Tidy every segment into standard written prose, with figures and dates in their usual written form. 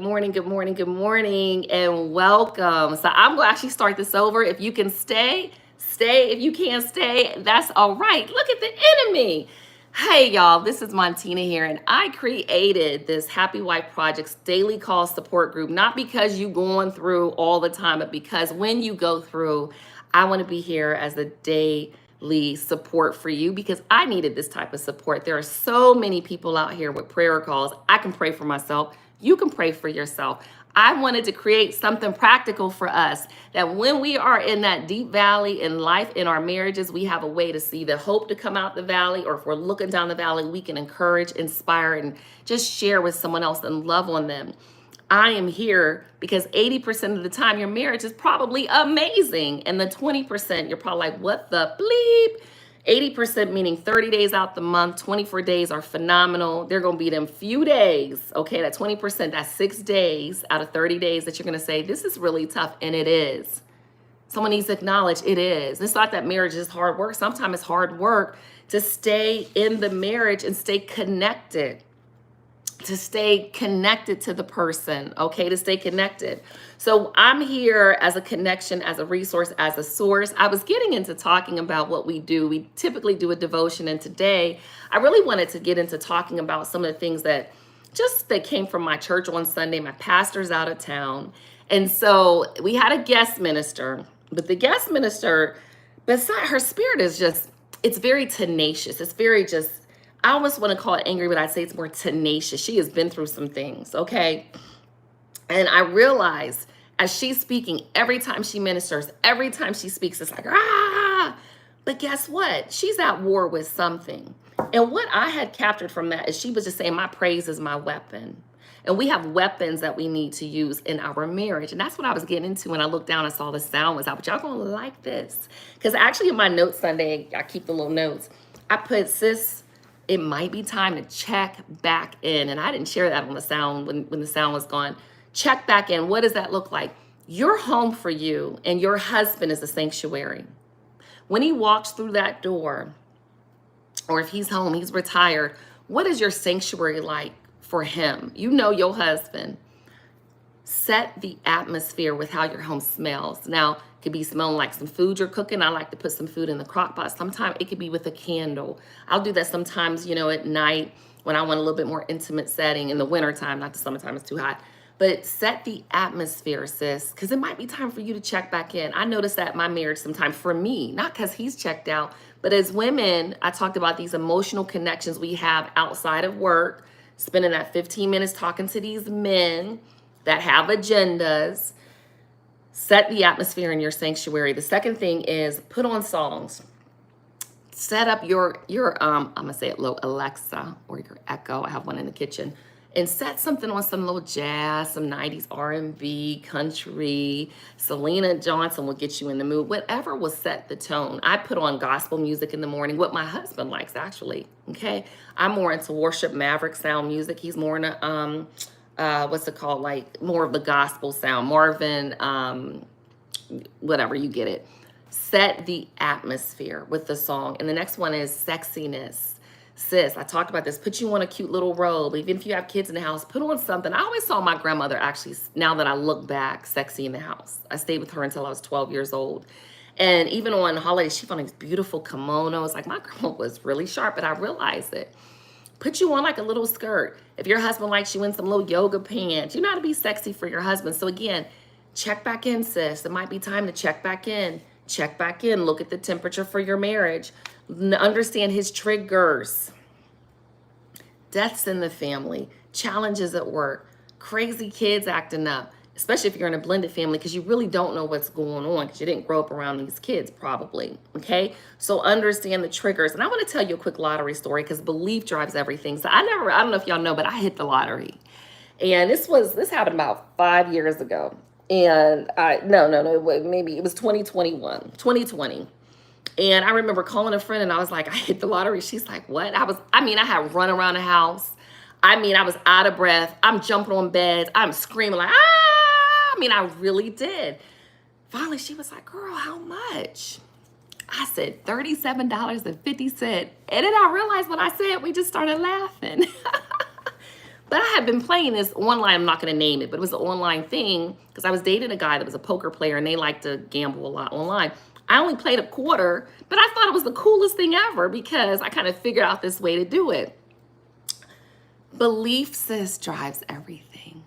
Good morning, good morning, and welcome. So I'm going to actually start this over. If you can stay, stay. If you can't stay, that's all right. Look at the enemy. Hey, y'all, this is Montina here, and I created this Happy Wife Project's daily call support group, not because you going through all the time, but because when you go through, I want to be here as a daily support for you because I needed this type of support. There are so many people out here with prayer calls. I can pray for myself. You can pray for yourself. I wanted to create something practical for us that when we are in that deep valley in life, in our marriages, we have a way to see the hope to come out the valley, or if we're looking down the valley, we can encourage, inspire, and just share with someone else and love on them. I am here because 80% of the time your marriage is probably amazing. And the 20%, you're probably like, what the bleep? 80% meaning 30 days out the month, 24 days are phenomenal. They're going to be them few days. Okay, that 20%, that's 6 days out of 30 days that you're going to say, this is really tough. And it is. Someone needs to acknowledge it is. It's not that marriage is hard work. Sometimes it's hard work to stay in the marriage and stay connected. To stay connected to the person, okay, to stay connected. So I'm here as a connection, as a resource, as a source. I was getting into talking about what we do. We typically do a devotion, and today I really wanted to get into talking about some of the things that came from my church on Sunday. My pastor's out of town, and so we had a guest minister, but the guest minister, beside her spirit is just, it's very tenacious. It's very just, I almost want to call it angry, but I'd say it's more tenacious. She has been through some things, okay? And I realize as she's speaking, every time she ministers, every time she speaks, it's like, ah! But guess what? She's at war with something. And what I had captured from that is she was just saying, my praise is my weapon. And we have weapons that we need to use in our marriage. And that's what I was getting into when I looked down and saw the sound was out. But y'all gonna like this. Because actually in my notes Sunday, I keep the little notes. I put, sis, it might be time to check back in. And I didn't share that on the sound when the sound was gone. Check back in. What does that look like? You're home for you, and your husband is a sanctuary. When he walks through that door, or if he's home, he's retired, what is your sanctuary like for him? You know your husband. Set the atmosphere with how your home smells. Now, it could be smelling like some food you're cooking. I like to put some food in the crock pot. Sometimes it could be with a candle. I'll do that sometimes, at night when I want a little bit more intimate setting in the wintertime, not the summertime, it's too hot. But set the atmosphere, sis, because it might be time for you to check back in. I noticed that in my marriage sometimes for me, not because he's checked out, but as women, I talked about these emotional connections we have outside of work, spending that 15 minutes talking to these men that have agendas. Set the atmosphere in your sanctuary. The second thing is put on songs. Set up your I'm gonna say it low, Alexa or your Echo. I have one in the kitchen. And set something on, some little jazz, some 90s R&B, country. Selena Johnson will get you in the mood. Whatever will set the tone. I put on gospel music in the morning, what my husband likes actually, okay? I'm more into worship, maverick sound music. He's more into, what's it called? Like more of the gospel sound, Marvin, whatever, you get it. Set the atmosphere with the song. And the next one is sexiness. Sis, I talked about this. Put you on a cute little robe. Even if you have kids in the house, put on something. I always saw my grandmother actually, now that I look back, sexy in the house. I stayed with her until I was 12 years old. And even on holidays, she found these beautiful kimonos. Like my grandma was really sharp, but I realized it. Put you on like a little skirt. If your husband likes you in some little yoga pants, you know how to be sexy for your husband. So again, check back in, sis. It might be time to check back in. Check back in. Look at the temperature for your marriage. Understand his triggers. Deaths in the family, challenges at work, crazy kids acting up, especially if you're in a blended family because you really don't know what's going on because you didn't grow up around these kids probably, okay? So understand the triggers. And I want to tell you a quick lottery story because belief drives everything. So I don't know if y'all know, but I hit the lottery. And this happened about 5 years ago. And maybe it was 2020. And I remember calling a friend and I was like, I hit the lottery. She's like, what? I had run around the house. I was out of breath. I'm jumping on beds. I'm screaming like, ah! I really did. Finally, she was like, girl, how much? I said, $37.50. And then I realized what I said, we just started laughing. But I had been playing this online, I'm not going to name it, but it was an online thing because I was dating a guy that was a poker player and they like to gamble a lot online. I only played a quarter, but I thought it was the coolest thing ever because I kind of figured out this way to do it. Belief, sis, drives everything.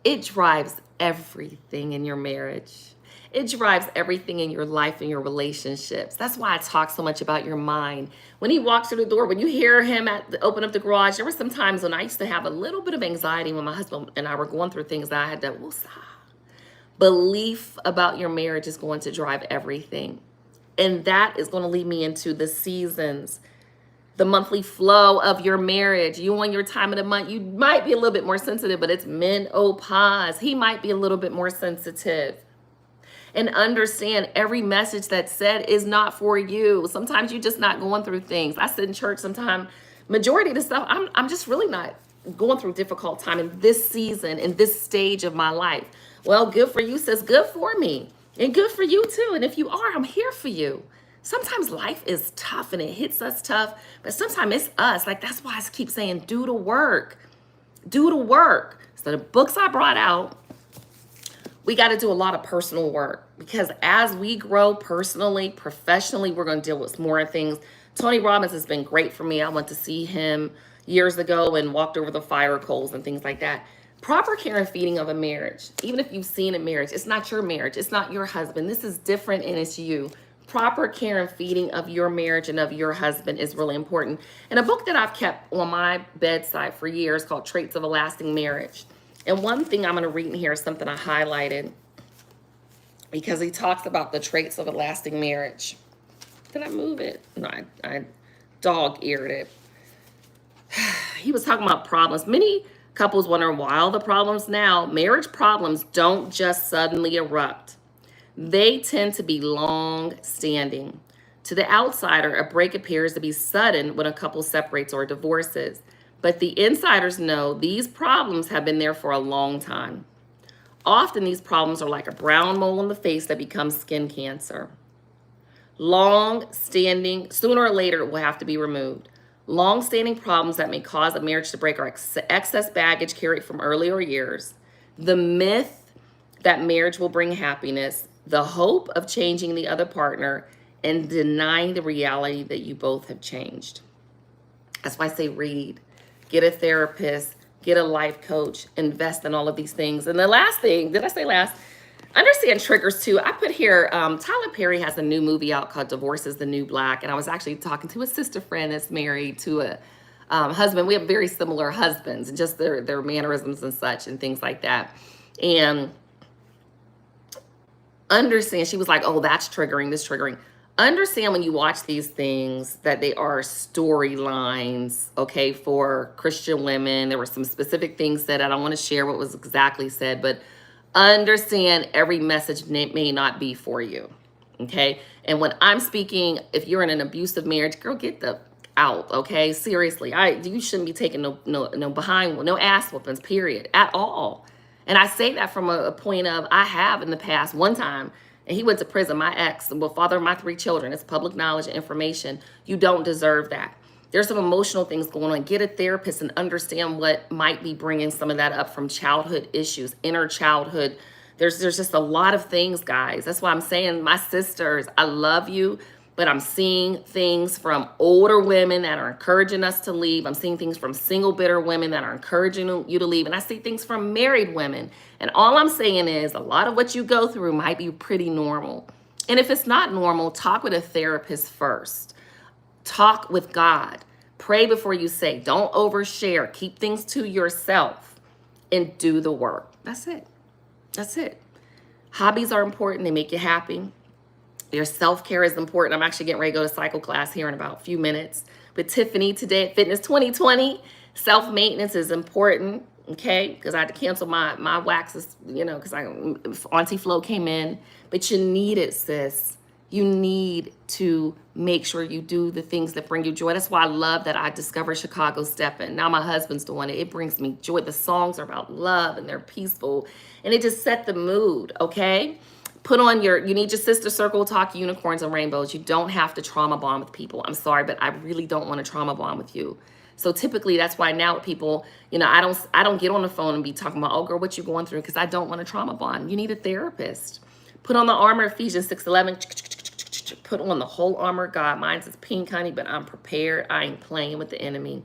It drives everything in your marriage. It drives everything in your life and your relationships. That's why I talk so much about your mind. When he walks through the door, when you hear him open up the garage, there were some times when I used to have a little bit of anxiety when my husband and I were going through things that I had to, woosah. Belief about your marriage is going to drive everything. And that is going to lead me into the seasons, the monthly flow of your marriage. You on your time of the month, you might be a little bit more sensitive, but it's menopause. He might be a little bit more sensitive. And understand every message that's said is not for you. Sometimes you're just not going through things. I sit in church sometimes, majority of the stuff, I'm just really not going through a difficult time in this season, in this stage of my life. Well, good for you, sis. Good for me. And good for you too. And if you are, I'm here for you. Sometimes life is tough and it hits us tough, but sometimes it's us. Like, that's why I keep saying, do the work. Do the work. So the books I brought out, we got to do a lot of personal work because as we grow personally, professionally, we're going to deal with more things. Tony Robbins has been great for me. I went to see him years ago and walked over the fire coals and things like that. Proper care and feeding of a marriage, even if you've seen a marriage, it's not your marriage. It's not your husband. This is different and it's you. Proper care and feeding of your marriage and of your husband is really important. And a book that I've kept on my bedside for years called Traits of a Lasting Marriage. And one thing I'm going to read in here is something I highlighted because he talks about the traits of a lasting marriage. Did I move it? No, I dog-eared it. He was talking about problems. Many couples wonder why all the problems now. Marriage problems don't just suddenly erupt. They tend to be long-standing. To the outsider, a break appears to be sudden when a couple separates or divorces. But the insiders know these problems have been there for a long time. Often these problems are like a brown mole in the face that becomes skin cancer. Long-standing, sooner or later, it will have to be removed. Long-standing problems that may cause a marriage to break are excess baggage carried from earlier years, the myth that marriage will bring happiness, the hope of changing the other partner, and denying the reality that you both have changed. That's why I say read. Get a therapist, get a life coach, invest in all of these things. And the last thing, did I say last? Understand triggers too. I put here, Tyler Perry has a new movie out called Divorce is the New Black. And I was actually talking to a sister friend that's married to a husband. We have very similar husbands and just their mannerisms and such and things like that. And understand, she was like, oh, that's triggering, this triggering. Understand when you watch these things that they are storylines, okay, for Christian women. There were some specific things said. I don't want to share what was exactly said, but understand every message may not be for you, okay? And when I'm speaking, if you're in an abusive marriage, girl, get the out, okay? Seriously, you shouldn't be taking no ass whoopings, period, at all. And I say that from a point of, I have in the past one time, and he went to prison, my ex, the father of my 3 children. It's public knowledge and information. You don't deserve that. There's some emotional things going on. Get a therapist and understand what might be bringing some of that up from childhood issues, inner childhood. There's just a lot of things, guys. That's why I'm saying, my sisters, I love you, but I'm seeing things from older women that are encouraging us to leave. I'm seeing things from single, bitter women that are encouraging you to leave. And I see things from married women. And all I'm saying is a lot of what you go through might be pretty normal. And if it's not normal, talk with a therapist first. Talk with God. Pray before you say. Don't overshare. Keep things to yourself and do the work. That's it. That's it. Hobbies are important. They make you happy. Your self-care is important. I'm actually getting ready to go to cycle class here in about a few minutes with Tiffany today at Fitness 2020. Self-maintenance is important, okay? Because I had to cancel my waxes, because Auntie Flo came in. But you need it, sis. You need to make sure you do the things that bring you joy. That's why I love that I discovered Chicago Steppin'. Now my husband's doing it. It brings me joy. The songs are about love and they're peaceful. And it just set the mood, okay? Put on you need your sister circle, talk unicorns and rainbows. You don't have to trauma bond with people. I'm sorry, but I really don't want to trauma bond with you. So typically that's why now with people, I don't get on the phone and be talking about, oh girl, what you going through? Because I don't want to trauma bond. You need a therapist. Put on the armor, Ephesians 6:11. Put on the whole armor of God. Mine's is pink, honey, but I'm prepared. I ain't playing with the enemy.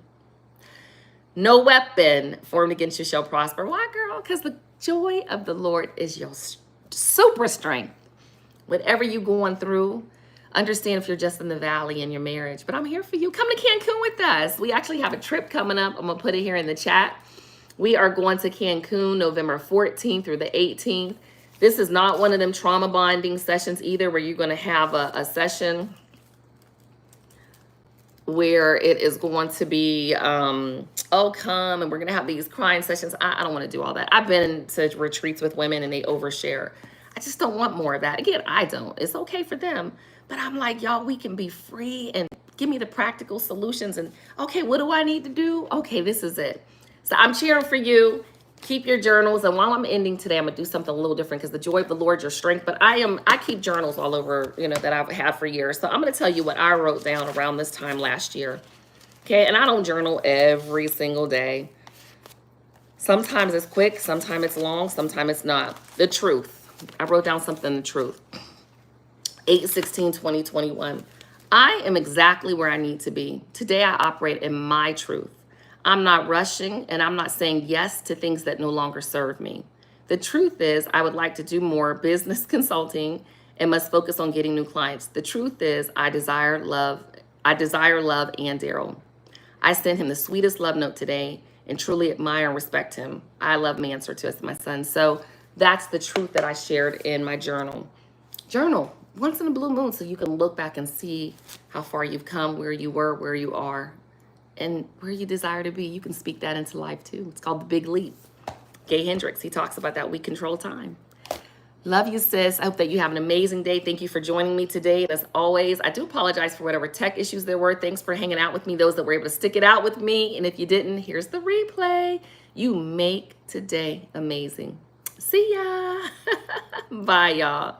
No weapon formed against you shall prosper. Why, girl? Because the joy of the Lord is your super strength. Whatever you're going through, understand if you're just in the valley in your marriage. But I'm here for you. Come to Cancun with us. We actually have a trip coming up. I'm going to put it here in the chat. We are going to Cancun November 14th through the 18th. This is not one of them trauma bonding sessions either, where you're going to have a session where it is going to be, come and we're going to have these crying sessions. I don't want to do all that. I've been to retreats with women and they overshare. I just don't want more of that. Again, I don't. It's okay for them. But I'm like, y'all, we can be free and give me the practical solutions. And okay, what do I need to do? Okay, this is it. So I'm cheering for you. Keep your journals. And while I'm ending today, I'm going to do something a little different because the joy of the Lord, your strength. But I keep journals all over, that I've had for years. So I'm going to tell you what I wrote down around this time last year. Okay. And I don't journal every single day. Sometimes it's quick. Sometimes it's long. Sometimes it's not. The truth. I wrote down something, the truth. 8/16/2021. I am exactly where I need to be. Today I operate in my truth. I'm not rushing and I'm not saying yes to things that no longer serve me. The truth is I would like to do more business consulting and must focus on getting new clients. The truth is I desire love and Daryl. I sent him the sweetest love note today and truly admire and respect him. I love him, answer to us, my son. So that's the truth that I shared in my journal. Journal once in a blue moon so you can look back and see how far you've come, where you were, where you are, and where you desire to be. You can speak that into life too. It's called the big leap. Gay Hendricks, he talks about that. We control time. Love you, sis. I hope that you have an amazing day. Thank you for joining me today. As always, I do apologize for whatever tech issues there were. Thanks for hanging out with me, those that were able to stick it out with me. And if you didn't, here's the replay. You make today amazing. See ya. Bye, y'all.